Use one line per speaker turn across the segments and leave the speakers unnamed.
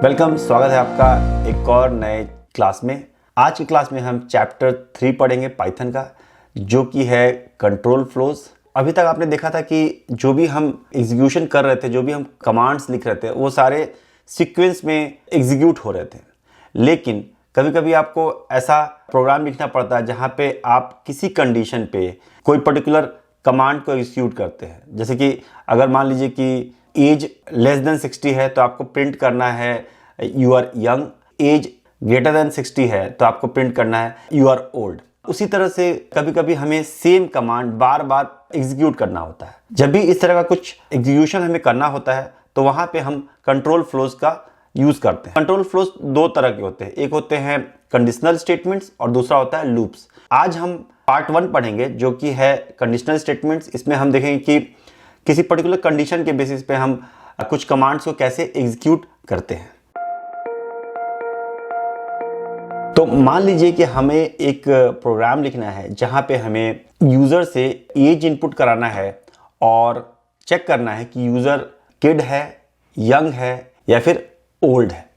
Welcome, स्वागत है आपका एक और नए क्लास में। आज की क्लास में हम चैप्टर 3 पढ़ेंगे पाइथन का, जो कि है कंट्रोल फ्लोज। अभी तक आपने देखा था कि जो भी हम एग्जीक्यूशन कर रहे थे, जो भी हम कमांड्स लिख रहे थे, वो सारे सीक्वेंस में एग्जीक्यूट हो रहे थे। लेकिन कभी कभी आपको ऐसा प्रोग्राम लिखना पड़ता है जहाँ पे आप किसी कंडीशन पे कोई पर्टिकुलर कमांड को एग्जीक्यूट करते हैं। जैसे कि अगर मान लीजिए कि एज लेस देन 60 है तो आपको प्रिंट करना है you are young, age greater than 60 है तो आपको प्रिंट करना है यू आर ओल्ड। उसी तरह से कभी कभी हमें सेम कमांड बार बार एग्जीक्यूट करना होता है। जब भी इस तरह का कुछ एग्जीक्यूशन हमें करना होता है तो वहां पे हम कंट्रोल फ्लोज का यूज करते हैं। कंट्रोल फ्लोज दो तरह के होते हैं, एक होते हैं कंडीशनल स्टेटमेंट्स और दूसरा होता है लूप्स। आज हम पार्ट 1 पढ़ेंगे जो कि है कंडीशनल स्टेटमेंट्स। इसमें हम देखेंगे कि किसी पर्टिकुलर कंडीशन के बेसिस पे हम कुछ कमांड्स को कैसे एग्जीक्यूट करते हैं। तो मान लीजिए कि हमें एक प्रोग्राम लिखना है जहां पे हमें यूजर से एज इनपुट कराना है और चेक करना है कि यूजर किड है, यंग है या फिर ओल्ड है।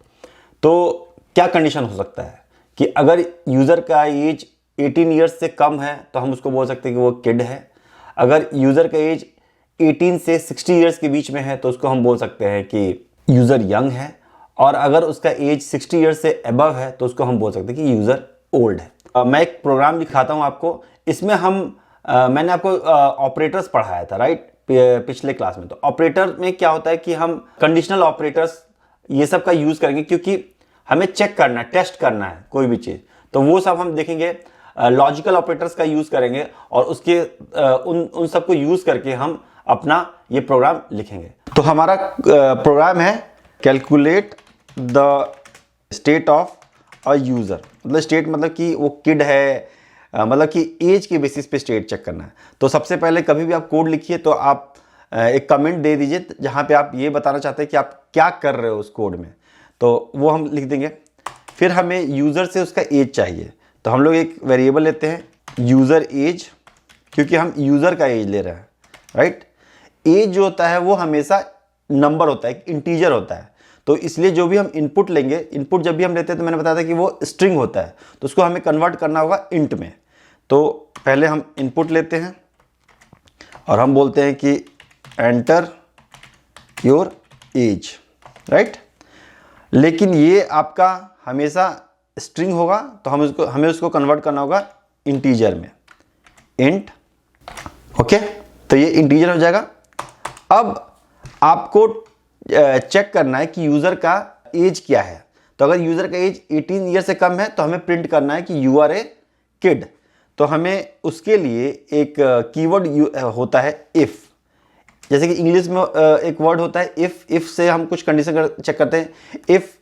तो क्या कंडीशन हो सकता है कि अगर यूजर का एज 18 ईयर्स से कम है तो हम उसको बोल सकते हैं कि वो किड है। अगर यूजर का एज 18 से 60 ईयर्स के बीच में है तो उसको हम बोल सकते हैं कि यूजर यंग है। और अगर उसका एज 60 ईयर्स से अबव है तो उसको हम बोल सकते हैं कि यूजर ओल्ड है। मैं एक प्रोग्राम दिखाता हूं आपको। इसमें मैंने आपको ऑपरेटर्स पढ़ाया था, राइट, पिछले क्लास में। तो ऑपरेटर में क्या होता है कि हम कंडीशनल ऑपरेटर्स ये सब का यूज करेंगे क्योंकि हमें चेक करना है, टेस्ट करना है कोई भी चीज। तो वो सब हम देखेंगे। लॉजिकल ऑपरेटर्स का यूज करेंगे और उसके उन सब को यूज करके हम अपना ये प्रोग्राम लिखेंगे। तो हमारा प्रोग्राम है calculate the state of a user. मतलब स्टेट मतलब कि वो किड है, मतलब कि एज के बेसिस पे स्टेट चेक करना है। तो सबसे पहले कभी भी आप कोड लिखिए तो आप एक कमेंट दे दीजिए जहां पे आप ये बताना चाहते हैं कि आप क्या कर रहे हो उस कोड में, तो वो हम लिख देंगे। फिर हमें यूजर से उसका एज चाहिए, तो हम लोग एक वेरिएबल लेते हैं यूजर एज, क्योंकि हम यूजर का एज ले रहे हैं, राइट। एज जो होता है वो हमेशा नंबर होता है, इंटीजर होता है। तो इसलिए जो भी हम इनपुट लेंगे, इनपुट जब भी हम लेते हैं तो मैंने बताया था कि वो स्ट्रिंग होता है, तो उसको हमें कन्वर्ट करना होगा इंट में। तो पहले हम इनपुट लेते हैं और हम बोलते हैं कि एंटर योर एज, राइट। लेकिन ये आपका हमेशा स्ट्रिंग होगा, तो हमें उसको कन्वर्ट करना होगा इंटीजर में, इंट। ओके, तो ये इंटीजर हो जाएगा। अब आपको चेक करना है कि यूजर का एज क्या है। तो अगर यूजर का एज 18 ईयर से कम है तो हमें प्रिंट करना है कि यू आर ए किड। तो हमें उसके लिए एक कीवर्ड होता है इफ। जैसे कि इंग्लिश में एक वर्ड होता है इफ। इफ से हम कुछ कंडीशन चेक करते हैं। If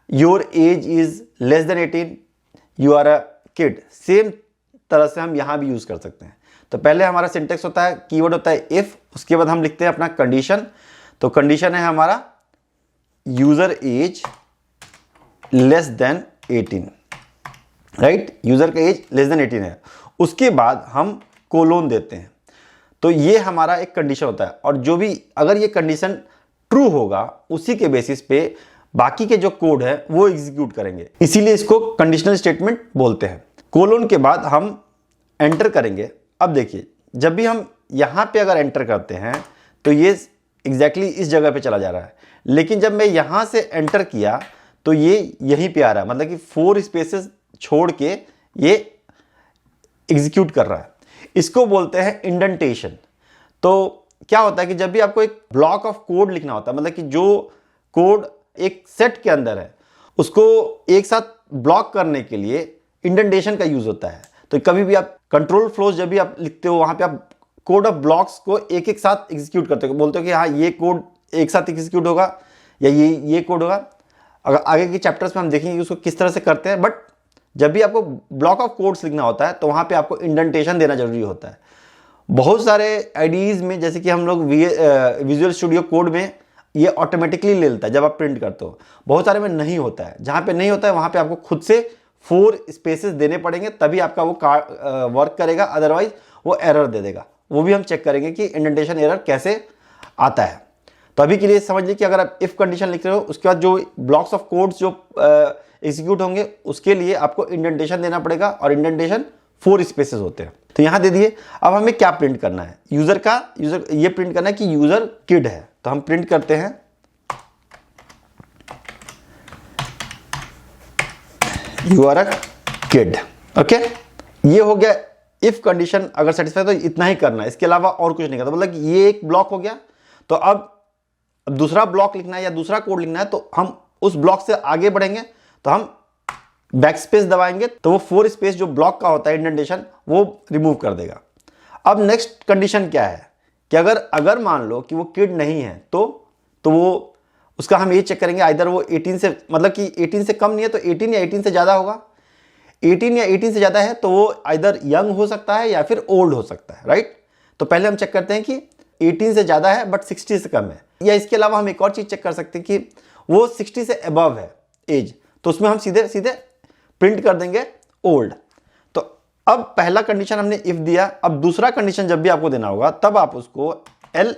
your age is less than 18 you are a kid. Same तरह से हम यहां भी यूज कर सकते हैं। तो पहले हमारा सिंटेक्स होता है, कीवर्ड होता है इफ, उसके बाद हम लिखते हैं अपना कंडीशन। तो कंडीशन है हमारा user age less than 18, right. User का एज लेस देन 18 है। उसके बाद हम कोलोन देते हैं। तो ये हमारा एक कंडीशन होता है, और जो भी अगर ये कंडीशन ट्रू होगा उसी के बेसिस पे बाकी के जो कोड है वो एग्जीक्यूट करेंगे। इसीलिए इसको कंडीशनल स्टेटमेंट बोलते हैं। कोलोन के बाद हम एंटर करेंगे। अब देखिए, जब भी हम यहां पे अगर एंटर करते हैं तो ये एग्जैक्टली इस जगह पे चला जा रहा है। लेकिन जब मैं यहां से एंटर किया तो ये यहीं पे आ रहा है, मतलब कि 4 स्पेसेस छोड़ के ये एग्जीक्यूट कर रहा है। इसको बोलते हैं इंडेंटेशन। तो क्या होता है कि जब भी आपको एक ब्लॉक ऑफ कोड लिखना होता है, मतलब कि जो कोड एक सेट के अंदर है उसको एक साथ ब्लॉक करने के लिए इंडेंटेशन का यूज होता है। तो कभी भी आप कंट्रोल फ्लोज जब भी आप लिखते हो वहां पे आप कोड ऑफ ब्लॉक्स को एक एक साथ एग्जीक्यूट करते हो, बोलते हो कि हाँ ये कोड एक साथ एग्जीक्यूट होगा या ये कोड होगा। अगर आगे के चैप्टर्स में हम देखेंगे कि उसको किस तरह से करते हैं। बट जब भी आपको ब्लॉक ऑफ कोड्स लिखना होता है तो वहां पे आपको इंडेंटेशन देना जरूरी होता है। बहुत सारे आईडीज में, जैसे कि हम लोग विजुअल स्टूडियो कोड में ये ऑटोमेटिकली ले लेता है जब आप प्रिंट करते हो। बहुत सारे में नहीं होता है। जहां पे नहीं होता है वहां पे आपको खुद से 4 स्पेसेस देने पड़ेंगे, तभी आपका वो वर्क करेगा, अदरवाइज वो एरर दे देगा। वो भी हम चेक करेंगे कि इंडेंटेशन एरर कैसे आता है। तो अभी के लिए समझ लीजिए कि अगर आप इफ कंडीशन लिख रहे हो, उसके बाद जो ब्लॉक्स ऑफ कोड्स जो एग्जीक्यूट होंगे उसके लिए आपको इंडेंटेशन देना पड़ेगा, और इंडेंटेशन 4 स्पेसेस होते हैं। तो यहां दे दिए। अब हमें क्या प्रिंट करना है, यूजर ये प्रिंट करना है कि यूजर किड है। तो हम प्रिंट करते हैं you are a kid. Okay, ये हो गया इफ कंडीशन अगर सेटिस्फाई तो इतना ही करना है, इसके अलावा और कुछ नहीं करना। मतलब ये एक ब्लॉक हो गया। तो अब दूसरा ब्लॉक लिखना है या दूसरा कोड लिखना है तो हम उस ब्लॉक से आगे बढ़ेंगे, तो हम बैक स्पेस दबाएंगे तो वो 4 स्पेस जो ब्लॉक का होता है इंडेंटेशन वो रिमूव कर देगा। अब नेक्स्ट कंडीशन क्या है कि अगर मान लो कि वो किड नहीं है तो वो उसका हम ये चेक करेंगे, आइदर वो 18 से, मतलब कि 18 से कम नहीं है तो 18 या 18 से ज़्यादा होगा। 18 या 18 से ज़्यादा है तो वो आइदर यंग हो सकता है या फिर ओल्ड हो सकता है, राइट। तो पहले हम चेक करते हैं कि 18 से ज़्यादा है बट 60 से कम है, या इसके अलावा हम एक और चीज़ चेक कर सकते हैं कि वो 60 से अबव है एज, तो उसमें हम सीधे सीधे प्रिंट कर देंगे ओल्ड। तो अब पहला कंडीशन हमने इफ दिया। अब दूसरा कंडीशन जब भी आपको देना होगा तब आप उसको एल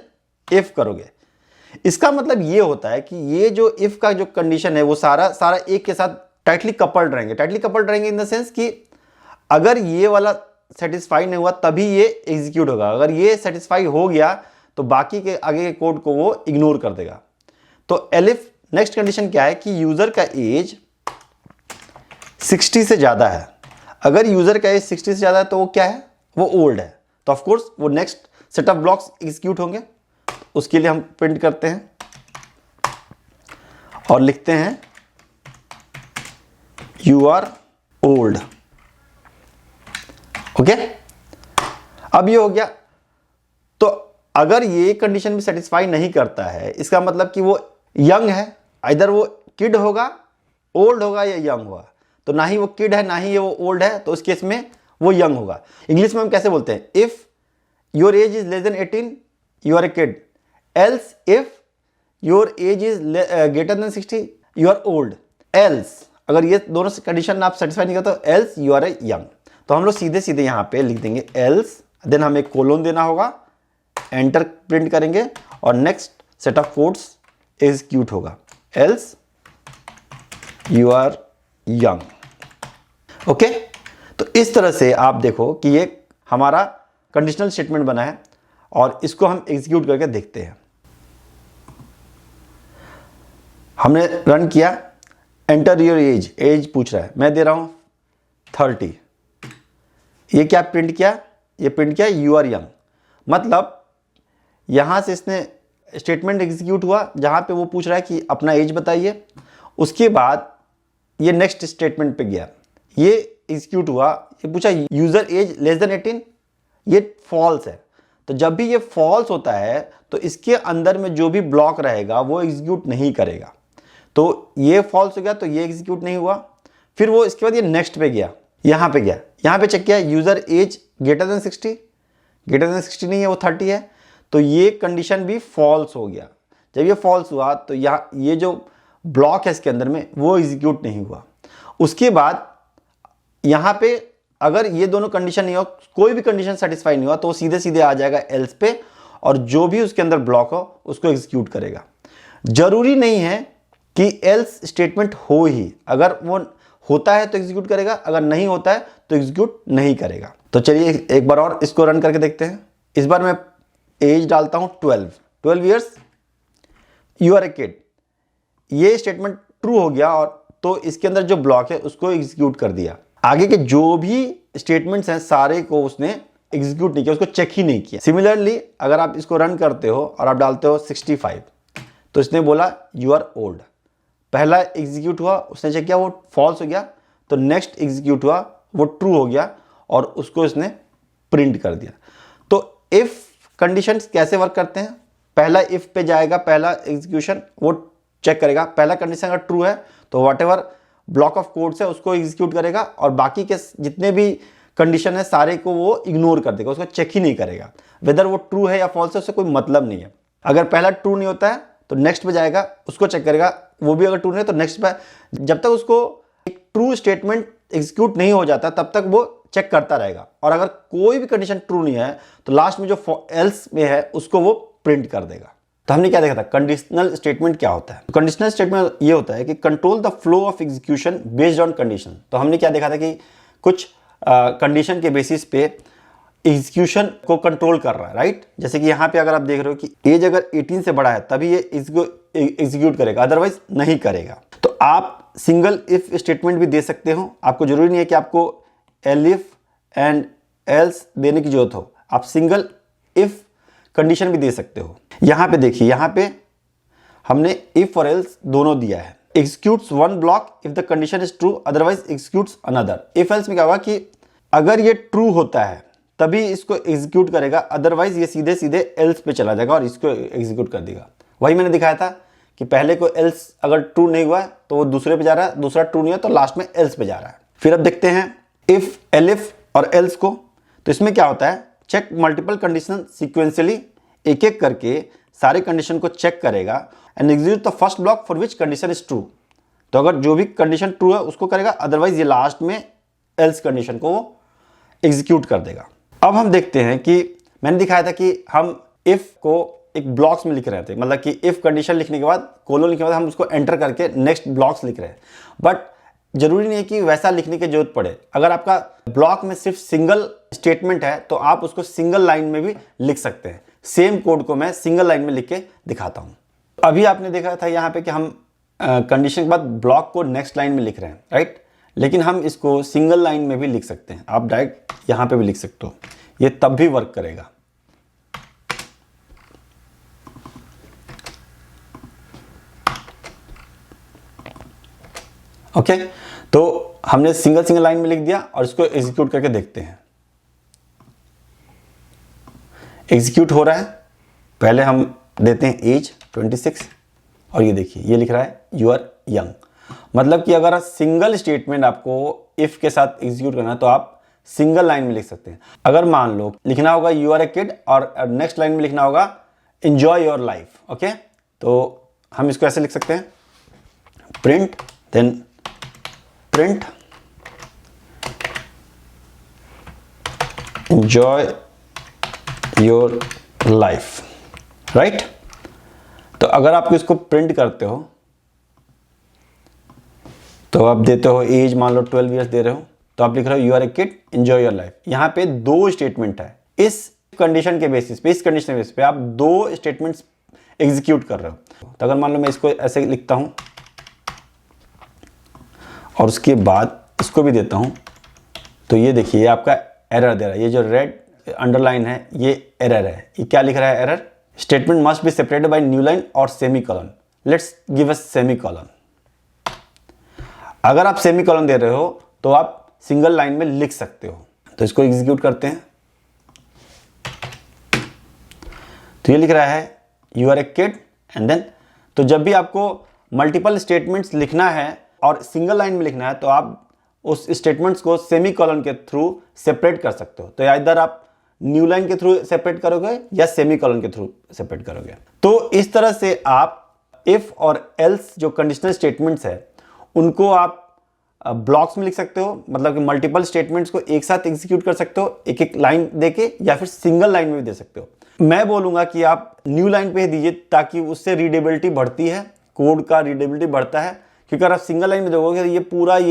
इफ करोगे। इसका मतलब ये होता है कि ये जो इफ का जो कंडीशन है वो सारा एक के साथ टाइटली कपल्ड रहेंगे इन द सेंस कि अगर ये वाला सेटिस्फाई नहीं हुआ तभी ये एग्जीक्यूट होगा, अगर ये सेटिस्फाई हो गया तो बाकी के आगे के कोड को वो इग्नोर कर देगा। तो एलिफ नेक्स्ट कंडीशन क्या है कि यूजर का एज 60 से ज़्यादा है। अगर यूजर का एज 60 से ज़्यादा है तो वो क्या है, वो ओल्ड है। तो ऑफकोर्स वो next set of blocks execute होंगे। उसके लिए हम प्रिंट करते हैं और लिखते हैं यू आर ओल्ड। ओके, अब ये हो गया। तो अगर ये कंडीशन भी सेटिस्फाई नहीं करता है, इसका मतलब कि वो यंग है, आइदर वो किड होगा, ओल्ड होगा या यंग होगा। तो ना ही वो किड है ना ही वो ओल्ड है, तो उस केस में वो यंग होगा। इंग्लिश में हम कैसे बोलते हैं, if your age is less than 18 you are a kid, else if your age is greater than 60 you are old. Else अगर ये दोनों कंडीशन आप सेटिस्फाई नहीं करते तो else you are a young. तो हम लोग सीधे सीधे यहां पे लिख देंगे एल्स, देन हमें कोलोन देना होगा, एंटर प्रिंट करेंगे और next set of codes execute होगा, else you are young. Okay, तो इस तरह से आप देखो कि ये हमारा कंडीशनल स्टेटमेंट बना है और इसको हम एग्जीक्यूट करके देखते हैं। हमने रन किया, एंटर योर एज पूछ रहा है, मैं दे रहा हूं 30। ये क्या प्रिंट किया, ये प्रिंट किया यू आर यंग। मतलब यहां से इसने स्टेटमेंट एग्जीक्यूट हुआ जहां पे वो पूछ रहा है कि अपना एज बताइए। उसके बाद ये नेक्स्ट स्टेटमेंट पे गया, ये एग्जीक्यूट हुआ, ये पूछा यूजर एज लेस देन 18, ये फॉल्स है। तो जब भी ये फॉल्स होता है तो इसके अंदर में जो भी ब्लॉक रहेगा वो एग्जीक्यूट नहीं करेगा। तो ये फॉल्स हो गया तो ये एग्जीक्यूट नहीं हुआ। फिर वो इसके बाद ये नेक्स्ट पे गया, यहाँ पे गया, यहाँ पे चेक किया यूजर एज ग्रेटर देन 60 नहीं है, वो 30 है। तो ये कंडीशन भी फॉल्स हो गया। जब ये फॉल्स हुआ तो यहाँ ये जो ब्लॉक है इसके अंदर में वो एग्जीक्यूट नहीं हुआ। उसके बाद यहाँ पे अगर ये दोनों कंडीशन नहीं हो, कोई भी कंडीशन सेटिस्फाई नहीं हुआ तो वो सीधे सीधे आ जाएगा एल्स पे और जो भी उसके अंदर ब्लॉक हो उसको एग्जीक्यूट करेगा। जरूरी नहीं है कि एल्स स्टेटमेंट हो ही, अगर वो होता है तो एग्जीक्यूट करेगा, अगर नहीं होता है तो एग्जीक्यूट नहीं करेगा। तो चलिए एक बार और इसको रन करके देखते हैं। इस बार मैं एज डालता हूं 12 years, you are a kid. ये स्टेटमेंट ट्रू हो गया और तो इसके अंदर जो ब्लॉक है उसको एग्जीक्यूट कर दिया। आगे के जो भी स्टेटमेंट्स हैं सारे को उसने एग्जीक्यूट नहीं किया, उसको चेक ही नहीं किया। सिमिलरली अगर आप इसको रन करते हो और आप डालते हो 65 तो इसने बोला यू आर ओल्ड। पहला एग्जीक्यूट हुआ, उसने चेक किया, वो फॉल्स हो गया। तो नेक्स्ट एग्जीक्यूट हुआ, वो ट्रू हो गया और उसको इसने प्रिंट कर दिया। तो इफ कंडीशंस कैसे वर्क करते हैं, पहला इफ पे जाएगा, पहला एग्जीक्यूशन वो चेक करेगा। पहला कंडीशन अगर ट्रू है तो व्हाटएवर ब्लॉक ऑफ कोड्स है उसको एग्जीक्यूट करेगा और बाकी के जितने भी कंडीशन है सारे को वो इग्नोर कर देगा, उसको चेक ही नहीं करेगा। वेदर वो ट्रू है या फॉल्स है उससे कोई मतलब नहीं है। अगर पहला ट्रू नहीं होता है तो नेक्स्ट पे जाएगा, उसको चेक करेगा, वो भी अगर ट्रू नहीं है तो नेक्स्ट पे। जब तक उसको एक ट्रू स्टेटमेंट एग्जीक्यूट नहीं हो जाता तब तक वो चेक करता रहेगा। और अगर कोई भी कंडीशन ट्रू नहीं है तो लास्ट में जो एल्स में है उसको वो प्रिंट कर देगा। तो हमने क्या देखा था, कंडीशनल स्टेटमेंट क्या होता है। कंडीशनल स्टेटमेंट ये होता है कि control the flow of execution based on condition. तो हमने क्या देखा था कि कुछ कंडीशन के बेसिस पे एग्जीक्यूशन को कंट्रोल कर रहा है, राइट। जैसे कि यहाँ पे अगर आप देख रहे हो कि एज अगर 18 से बड़ा है तभी ये इसको एग्जीक्यूट करेगा, अदरवाइज नहीं करेगा। तो आप सिंगल इफ स्टेटमेंट भी दे सकते हो, आपको जरूरी नहीं है कि आपको एलिफ एंड एल्स देने की जरूरत हो, आप सिंगल इफ कंडीशन भी दे सकते हो। यहां पे देखिए, यहां पे हमने इफ और एल्स दोनों दिया है। Executes one block if the condition is true, otherwise executes another. If else में क्या होगा कि अगर ये ट्रू होता है तभी इसको एग्जीक्यूट करेगा, अदरवाइज ये सीधे सीधे एल्स पे चला जाएगा और इसको एग्जीक्यूट कर देगा। वही मैंने दिखाया था कि पहले को एल्स अगर ट्रू नहीं हुआ तो वो दूसरे पे जा रहा है, दूसरा ट्रू नहीं है तो लास्ट में एल्स पे जा रहा है। फिर अब देखते हैं इफ, एलिफ और एल्स को। तो इसमें क्या होता है, चेक मल्टीपल कंडीशन सीक्वेंशियली, एक एक करके सारे कंडीशन को चेक करेगा and execute the first block for which condition is true. तो अगर जो भी कंडीशन ट्रू है उसको करेगा, अदरवाइज ये लास्ट में एल्स कंडीशन को वो एग्जीक्यूट कर देगा। अब हम देखते हैं कि मैंने दिखाया था कि हम इफ को एक ब्लॉक्स में लिख रहे थे, मतलब कि इफ कंडीशन लिखने के बाद, कोलोन लिखने के बाद हम उसको एंटर करके नेक्स्ट ब्लॉक्स लिख रहे हैं। बट जरूरी नहीं है कि वैसा लिखने की जरूरत पड़े। अगर आपका ब्लॉक में सिर्फ सिंगल स्टेटमेंट है तो आप उसको सिंगल लाइन में भी लिख सकते हैं। सेम कोड को मैं सिंगल लाइन में लिख के दिखाता हूं। अभी आपने देखा था यहाँ पे कि हम कंडीशन के बाद ब्लॉक को नेक्स्ट लाइन में लिख रहे हैं, राइट। लेकिन हम इसको सिंगल लाइन में भी लिख सकते हैं, आप डायरेक्ट यहाँ पे भी लिख सकते हो, ये तब भी वर्क करेगा। ओके, तो हमने सिंगल लाइन में लिख दिया और इसको एग्जीक्यूट करके देखते हैं। एग्जीक्यूट हो रहा है। पहले हम देते हैं एज 26 और ये देखिए ये लिख रहा है यू आर यंग। मतलब कि अगर सिंगल स्टेटमेंट आपको इफ के साथ एग्जीक्यूट करना है तो आप सिंगल लाइन में लिख सकते हैं। अगर मान लो लिखना होगा यू आर ए किड और नेक्स्ट लाइन में लिखना होगा एंजॉय योर लाइफ, ओके, तो हम इसको ऐसे लिख सकते हैं, print then print enjoy your life, right. तो अगर आप इसको प्रिंट करते हो तो आप देते हो एज मान लो 12 ईयर्स दे रहे हो, तो आप लिख रहे हो you are a kid enjoy your life. यहां पे दो स्टेटमेंट है, इस कंडीशन के बेसिस पे, इस कंडीशन के बेसिस पे आप दो स्टेटमेंट्स एग्जीक्यूट कर रहे हो। तो अगर मान लो मैं इसको ऐसे लिखता हूं और उसके बाद इसको भी देता हूं, तो ये देखिए ये आपका एरर दे रहा है। ये जो रेड अंडरलाइन है ये एरर है। ये क्या लिख रहा है error, statement must be separated by new line और semicolon. Let's give us semicolon. अगर आप सेमी कॉलन दे रहे हो तो आप सिंगल लाइन में लिख सकते हो। तो इसको एग्जीक्यूट करते हैं, तो ये लिख रहा है you are a kid and then. तो जब भी आपको मल्टीपल स्टेटमेंट्स लिखना है और सिंगल लाइन में लिखना है तो आप उस स्टेटमेंट्स को सेमी कॉलन के थ्रू सेपरेट कर सकते हो। तो इधर आप न्यू लाइन के थ्रू सेपरेट करोगे या सेमी कॉलन के थ्रू सेपरेट करोगे। तो इस तरह से आप इफ और एल्स जो कंडीशनल स्टेटमेंट्स है उनको आप ब्लॉक्स में लिख सकते हो, मतलब कि मल्टीपल स्टेटमेंट्स को एक साथ एग्जीक्यूट कर सकते हो एक एक लाइन देके, या फिर सिंगल लाइन में भी दे सकते हो। मैं बोलूंगा कि आप न्यू लाइन पे ही दीजिए ताकि उससे रीडेबिलिटी बढ़ती है, कोड का रीडेबिलिटी बढ़ता है। क्योंकि अगर आप सिंगल लाइन में दोगे तो ये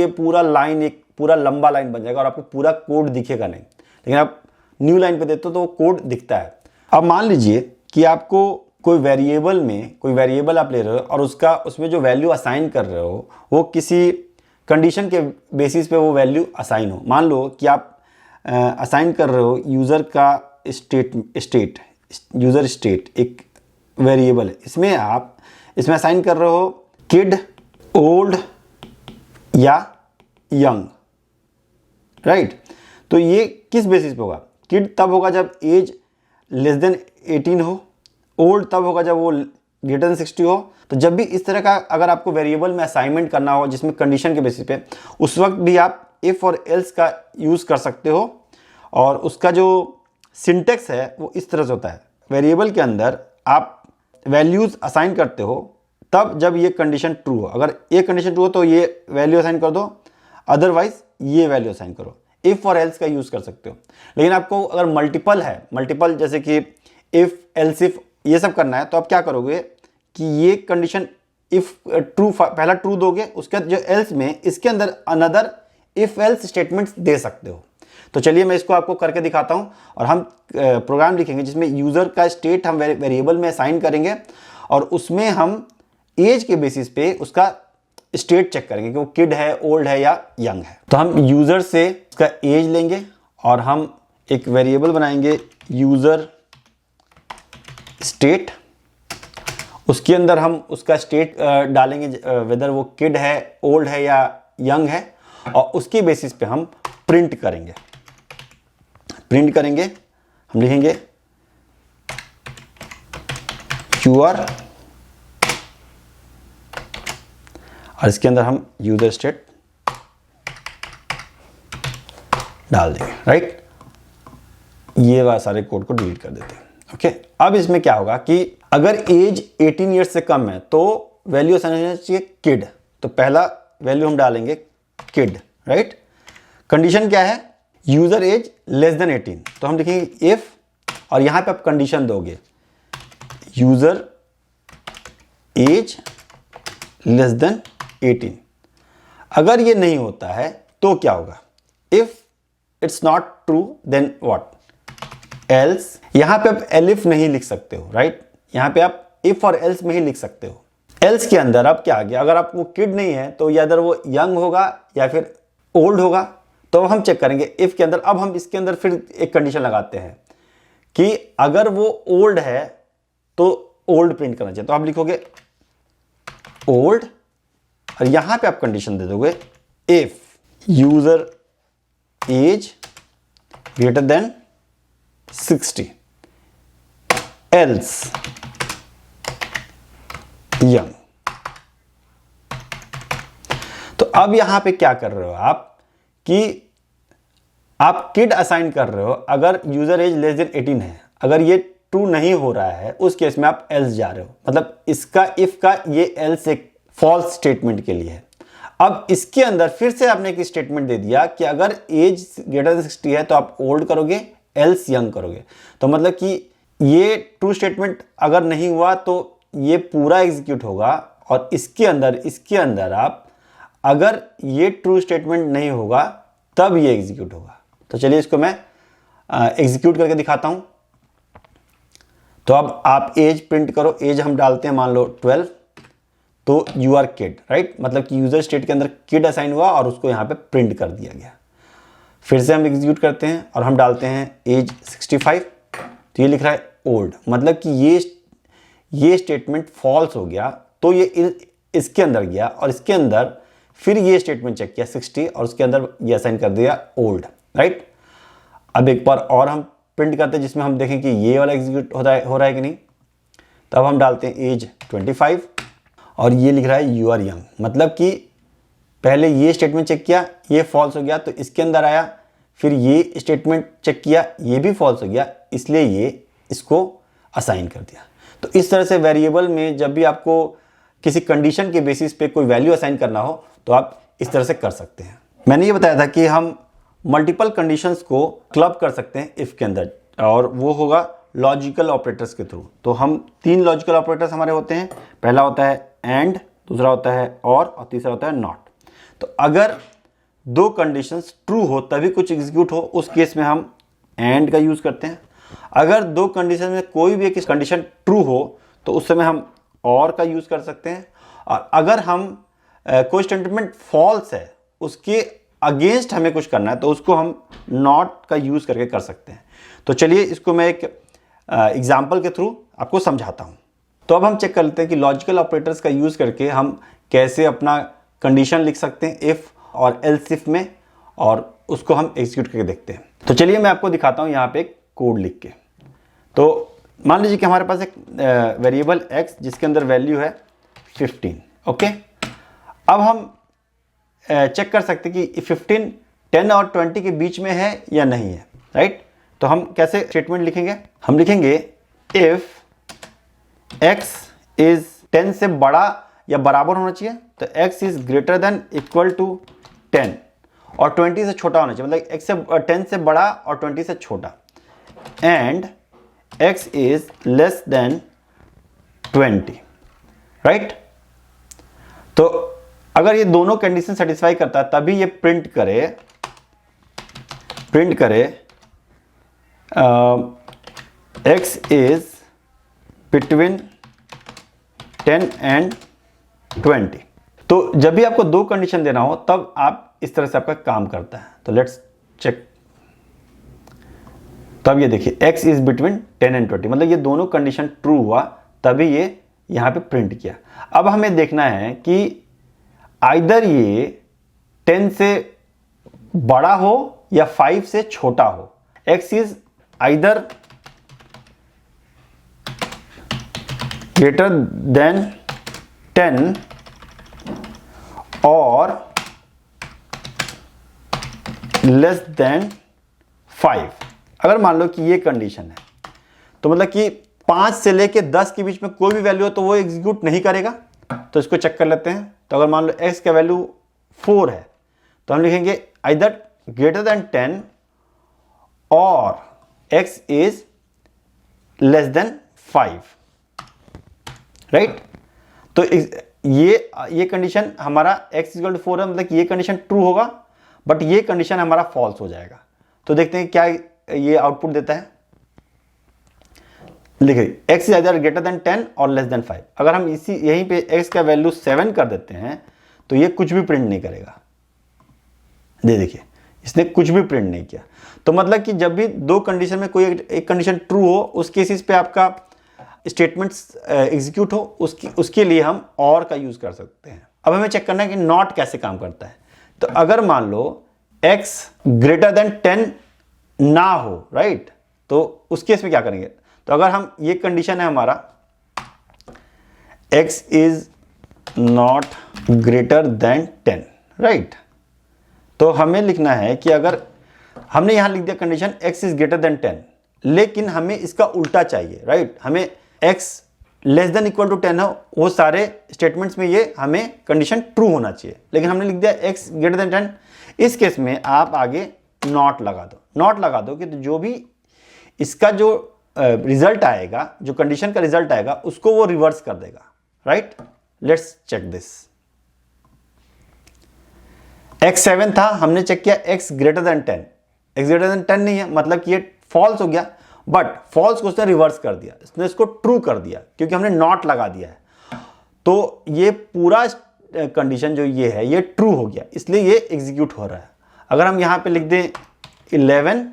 पूरा लाइन एक पूरा लंबा लाइन बन जाएगा और आपको पूरा कोड दिखेगा नहीं। लेकिन आप न्यू लाइन पे देते हो तो वो कोड दिखता है। अब मान लीजिए कि आपको कोई वेरिएबल में कोई वेरिएबल आप ले रहे हो और उसमें जो वैल्यू असाइन कर रहे हो वो किसी कंडीशन के बेसिस पे वो वैल्यू असाइन हो। मान लो कि आप असाइन कर रहे हो यूज़र का यूज़र स्टेट एक वेरिएबल है, इसमें असाइन कर रहे हो किड, ओल्ड या यंग, राइट। तो ये किस बेसिस पे होगा, किड तब होगा जब एज लेस देन 18 हो, ओल्ड तब होगा जब वो ग्रेटर देन 60 हो। तो जब भी इस तरह का अगर आपको वेरिएबल में असाइनमेंट करना हो जिसमें कंडीशन के बेसिस पे, उस वक्त भी आप इफ और एल्स का यूज़ कर सकते हो। और उसका जो सिंटेक्स है वो इस तरह से होता है, वेरिएबल के अंदर आप वैल्यूज़ असाइन करते हो तब जब ये कंडीशन ट्रू हो। अगर ये कंडीशन ट्रू हो तो ये वैल्यू असाइन कर दो, अदरवाइज ये वैल्यू असाइन करो। इफ और एल्स का यूज़ कर सकते हो। लेकिन आपको अगर मल्टीपल है, मल्टीपल जैसे कि इफ एल्स इफ ये सब करना है तो आप क्या करोगे कि ये कंडीशन इफ ट्रू, पहला ट्रू दोगे, उसके बाद जो एल्स में इसके अंदर अनदर इफ एल्स स्टेटमेंट्स दे सकते हो। तो चलिए मैं इसको आपको करके दिखाता हूं और हम प्रोग्राम लिखेंगे जिसमें यूज़र का स्टेट हम वेरिएबल में असाइन करेंगे और उसमें हम एज के बेसिस पे उसका स्टेट चेक करेंगे कि वो किड है, ओल्ड है या यंग है। तो हम यूज़र से उसका एज लेंगे और हम एक वेरिएबल बनाएंगे यूज़र स्टेट, उसके अंदर हम उसका स्टेट डालेंगे वेदर वो किड है, ओल्ड है या यंग है, और उसके बेसिस पे हम प्रिंट करेंगे। हम लिखेंगे QR और इसके अंदर हम यूजर स्टेट डाल देंगे, राइट। ये वाला सारे कोड को डिलीट कर देते हैं। ओके, अब इसमें क्या होगा कि अगर एज 18 ईयर्स से कम है तो वैल्यू असाइन होना चाहिए किड, तो पहला वैल्यू हम डालेंगे किड, राइट। कंडीशन क्या है, यूजर एज लेस देन 18, तो हम लिखेंगे इफ, और यहां पे आप कंडीशन दोगे यूजर एज लेस देन 18। अगर ये नहीं होता है तो क्या होगा, if it's not true then what, else. यहां पे आप एलिफ नहीं लिख सकते हो, राइट। यहां पे आप इफ और एल्स में ही लिख सकते हो। एल्स के अंदर अब क्या आ गया, अगर आप वो किड नहीं है तो या वो यंग होगा या फिर ओल्ड होगा, तो हम चेक करेंगे इफ के अंदर। अब हम इसके अंदर फिर एक कंडीशन लगाते हैं कि अगर वो ओल्ड है तो ओल्ड प्रिंट करना चाहिए, तो आप लिखोगे ओल्ड और यहां पे आप कंडीशन दे दोगे if user age greater than 60 else young. तो अब यहां पे क्या कर रहे हो आप कि आप किड असाइन कर रहे हो अगर यूजर एज लेस देन 18 है। अगर ये ट्रू नहीं हो रहा है उस केस में आप एल्स जा रहे हो, मतलब इसका इफ का ये एल्स एक फॉल्स स्टेटमेंट के लिए है। अब इसके अंदर फिर से आपने एक स्टेटमेंट दे दिया कि अगर एज ग्रेटर देन 60 है तो आप ओल्ड करोगे, एल्स यंग करोगे। तो मतलब कि ये ट्रू स्टेटमेंट अगर नहीं हुआ तो ये पूरा एग्जीक्यूट होगा, और इसके अंदर आप अगर ये ट्रू स्टेटमेंट नहीं होगा तब ये एग्जीक्यूट होगा। तो चलिए इसको मैं एग्जीक्यूट करके दिखाता हूं। तो अब आप एज प्रिंट करो, एज हम डालते हैं मान लो 12, तो यू आर किड, राइट। मतलब कि यूजर स्टेट के अंदर किड असाइन हुआ और उसको यहां पे प्रिंट कर दिया गया। फिर से हम एग्जीक्यूट करते हैं और हम डालते हैं एज 65, तो ये लिख रहा है ओल्ड, मतलब कि ये स्टेटमेंट फॉल्स हो गया। तो ये इसके अंदर गया और इसके अंदर फिर ये स्टेटमेंट चेक किया 60 और उसके अंदर ये असाइन कर दिया ओल्ड, राइट। अब एक बार और हम प्रिंट करते हैं जिसमें हम देखें कि ये वाला एग्जीक्यूट हो रहा है कि नहीं। तो अब हम डालते हैं एज 25 और ये लिख रहा है यू आर यंग, मतलब कि पहले ये स्टेटमेंट चेक किया, ये फॉल्स हो गया तो इसके अंदर आया, फिर ये स्टेटमेंट चेक किया, ये भी फॉल्स हो गया, इसलिए ये इसको असाइन कर दिया। तो इस तरह से वेरिएबल में जब भी आपको किसी कंडीशन के बेसिस पे कोई वैल्यू असाइन करना हो तो आप इस तरह से कर सकते हैं। मैंने ये बताया था कि हम मल्टीपल कंडीशंस को क्लब कर सकते हैं इफ के अंदर, और वो होगा लॉजिकल ऑपरेटर्स के थ्रू। तो हम 3 लॉजिकल ऑपरेटर्स हमारे होते हैं। पहला होता है एंड, दूसरा होता है और तीसरा होता है नॉट। तो अगर 2 कंडीशंस ट्रू हो तभी कुछ एग्जीक्यूट हो, उस केस में हम एंड का यूज करते हैं। अगर 2 कंडीशन में कोई भी एक कंडीशन ट्रू हो तो उस समय हम और का यूज कर सकते हैं। और अगर हम कोई स्टेटमेंट फॉल्स है, उसके अगेंस्ट हमें कुछ करना है, तो उसको हम नॉट का यूज करके कर सकते हैं। तो चलिए इसको मैं एक एग्जाम्पल के थ्रू आपको समझाता हूं। तो अब हम चेक कर लेते हैं कि लॉजिकल ऑपरेटर्स का यूज करके हम कैसे अपना कंडीशन लिख सकते हैं इफ और एल्स इफ में, और उसको हम एग्जीक्यूट करके देखते हैं। तो चलिए मैं आपको दिखाता हूं यहाँ पे एक कोड लिख के। तो मान लीजिए कि हमारे पास एक वेरिएबल x जिसके अंदर वैल्यू है 15, ओके। अब हम चेक कर सकते हैं कि 15 10 और 20 के बीच में है या नहीं है, राइट। तो हम कैसे स्टेटमेंट लिखेंगे, हम लिखेंगे इफ x इज 10 से बड़ा या बराबर होना चाहिए, तो x is greater than equal to 10 और 20 से छोटा होना चाहिए, मतलब x से 10 से बड़ा और 20 से छोटा, and x is less then 20, right. तो अगर ये दोनों कंडीशन सेटिस्फाई करता है तभी ये प्रिंट करे x इज बिटवीन 10 and 20। तो जब भी आपको दो कंडीशन देना हो तब आप इस तरह से आपका काम करता है। तो लेट्स चेक। तब ये देखिए x इज बिटवीन 10 and 20, मतलब ये दोनों कंडीशन ट्रू हुआ तभी ये यहां पे प्रिंट किया। अब हमें देखना है कि आइदर ये 10 से बड़ा हो या 5 से छोटा हो। x is either greater than 10 और लेस देन 5। अगर मान लो कि ये कंडीशन है तो मतलब कि 5 से लेके 10 के बीच में कोई भी वैल्यू हो तो वो एग्जीक्यूट नहीं करेगा। तो इसको चेक कर लेते हैं। तो अगर मान लो x का वैल्यू 4 है तो हम लिखेंगे आइदर ग्रेटर देन 10 और x is less then 5, right. तो ये कंडीशन हमारा x इक्वल टू 4 है, मतलब कि ये कंडीशन ट्रू होगा बट ये कंडीशन हमारा फॉल्स हो जाएगा। तो देखते हैं क्या ये आउटपुट देता है। लिखिए x is either greater than 10 और लेस देन 5। अगर हम यहीं पे x का वैल्यू 7 कर देते हैं तो ये कुछ भी प्रिंट नहीं करेगा। देखिए इसने कुछ भी प्रिंट नहीं किया। तो मतलब कि जब भी दो कंडीशन में कोई एक कंडीशन ट्रू हो उस केसेस पे आपका स्टेटमेंट्स एग्जीक्यूट हो, उसके लिए हम और का यूज कर सकते हैं। अब हमें चेक करना है कि नॉट कैसे काम करता है। तो अगर मान लो x ग्रेटर देन 10 ना हो, राइट, तो उस केस में क्या करेंगे। तो अगर हम ये कंडीशन है हमारा x is not greater than 10, right, तो हमें लिखना है कि अगर हमने यहां लिख दिया condition x is greater than 10, लेकिन हमें इसका उल्टा चाहिए, राइट। हमें x less than equal to 10 हो, वो सारे स्टेटमेंट्स में ये हमें कंडीशन ट्रू होना चाहिए, लेकिन हमने लिख दिया x ग्रेटर देन 10। इस केस में आप आगे नॉट लगा दो कि तो जो भी इसका जो रिजल्ट आएगा, जो कंडीशन का रिजल्ट आएगा उसको वो रिवर्स कर देगा, right. Let's check this. x 7 था, हमने चेक किया x greater than 10, x greater than 10 नहीं है, मतलब कि ये फॉल्स हो गया, बट फॉल्स को उसने रिवर्स कर दिया, इसने इसको ट्रू कर दिया क्योंकि हमने नॉट लगा दिया है। तो ये पूरा कंडीशन जो ये है ये ट्रू हो गया, इसलिए ये एग्जीक्यूट हो रहा है। अगर हम यहां पे लिख दें 11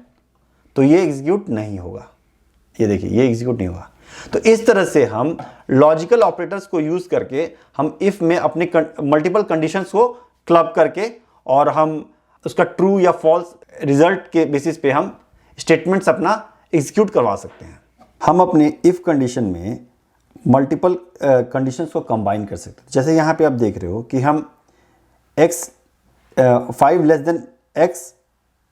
तो ये एग्जीक्यूट नहीं होगा। ये देखिए ये एग्जीक्यूट नहीं होगा। तो इस तरह से हम लॉजिकल ऑपरेटर्स को यूज करके हम इफ में अपने मल्टीपल कंडीशंस को क्लब करके और हम उसका ट्रू या फॉल्स रिजल्ट के बेसिस पे हम स्टेटमेंट्स अपना एग्जीक्यूट करवा सकते हैं। हम अपने इफ कंडीशन में मल्टीपल कंडीशंस को कंबाइन कर सकते हैं। जैसे यहाँ पे आप देख रहे हो कि हम x 5 less than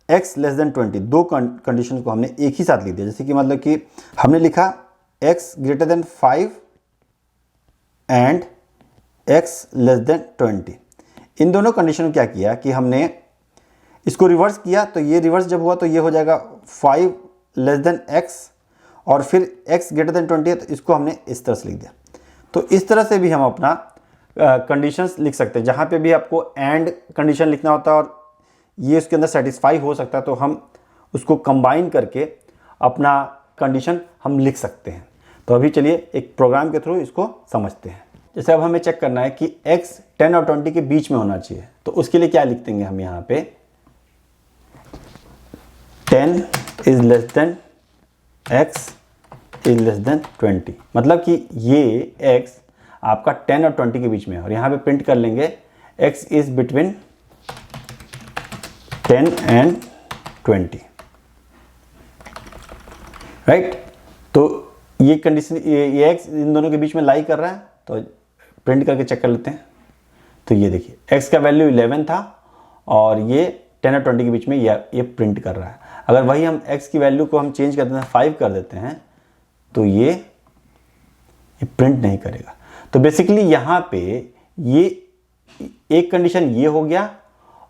x less then 20 दो कंडीशन को हमने एक ही साथ लिख दिया। जैसे कि मतलब कि हमने लिखा x greater then 5 and x less then 20। इन दोनों कंडीशन को क्या किया कि हमने इसको रिवर्स किया, तो ये रिवर्स जब हुआ तो ये हो जाएगा 5 लेस देन x और फिर x ग्रेटर देन 20 है, तो इसको हमने इस तरह से लिख दिया। तो इस तरह से भी हम अपना कंडीशंस लिख सकते हैं। जहाँ पे भी आपको एंड कंडीशन लिखना होता है और ये उसके अंदर सेटिस्फाई हो सकता है तो हम उसको कंबाइन करके अपना कंडीशन हम लिख सकते हैं। तो अभी चलिए एक प्रोग्राम के थ्रू इसको समझते हैं। जैसे अब हमें चेक करना है कि x 10 और 20 के बीच में होना चाहिए, तो उसके लिए क्या लिख देंगे हम यहाँ पे 10 is less then x is less then 20, मतलब कि ये x आपका 10 और 20 के बीच में है और यहाँ पे प्रिंट कर लेंगे x is between 10 and 20, right. तो ये कंडीशन ये x इन दोनों के बीच में लाई कर रहा है, तो प्रिंट करके चेक कर लेते हैं। तो ये देखिए x का वैल्यू 11 था और ये 10 और 20 के बीच में ये प्रिंट कर रहा है। अगर वही हम x की वैल्यू को हम चेंज कर देते हैं 5 कर देते हैं तो ये प्रिंट नहीं करेगा। तो बेसिकली यहाँ पे ये एक कंडीशन ये हो गया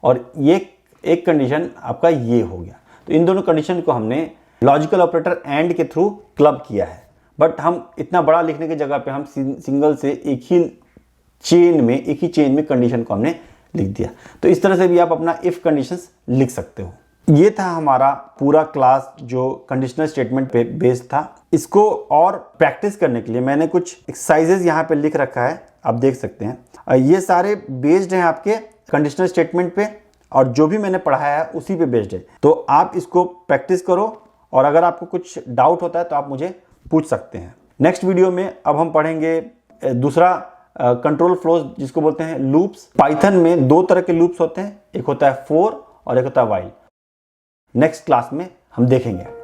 और ये एक कंडीशन आपका ये हो गया। तो इन दोनों कंडीशन को हमने लॉजिकल ऑपरेटर एंड के थ्रू क्लब किया है। बट हम इतना बड़ा लिखने की जगह पे हम सिंगल से एक ही चेन में कंडीशन को हमने लिख दिया। तो इस तरह से भी आप अपना इफ कंडीशंस लिख सकते हो। ये था हमारा पूरा क्लास जो कंडीशनल स्टेटमेंट पे बेस्ड था। इसको और प्रैक्टिस करने के लिए मैंने कुछ एक्सरसाइजेज यहाँ पे लिख रखा है, आप देख सकते हैं। ये सारे बेस्ड हैं आपके कंडीशनल स्टेटमेंट पे, और जो भी मैंने पढ़ाया है उसी पे बेस्ड है। तो आप इसको प्रैक्टिस करो, और अगर आपको कुछ डाउट होता है तो आप मुझे पूछ सकते हैं। नेक्स्ट वीडियो में अब हम पढ़ेंगे दूसरा कंट्रोल फ्लोज, जिसको बोलते हैं लूप्स। पाइथन में 2 तरह के लूप्स होते हैं, एक होता है फॉर और एक होता है व्हाइल। नेक्स्ट क्लास में हम देखेंगे।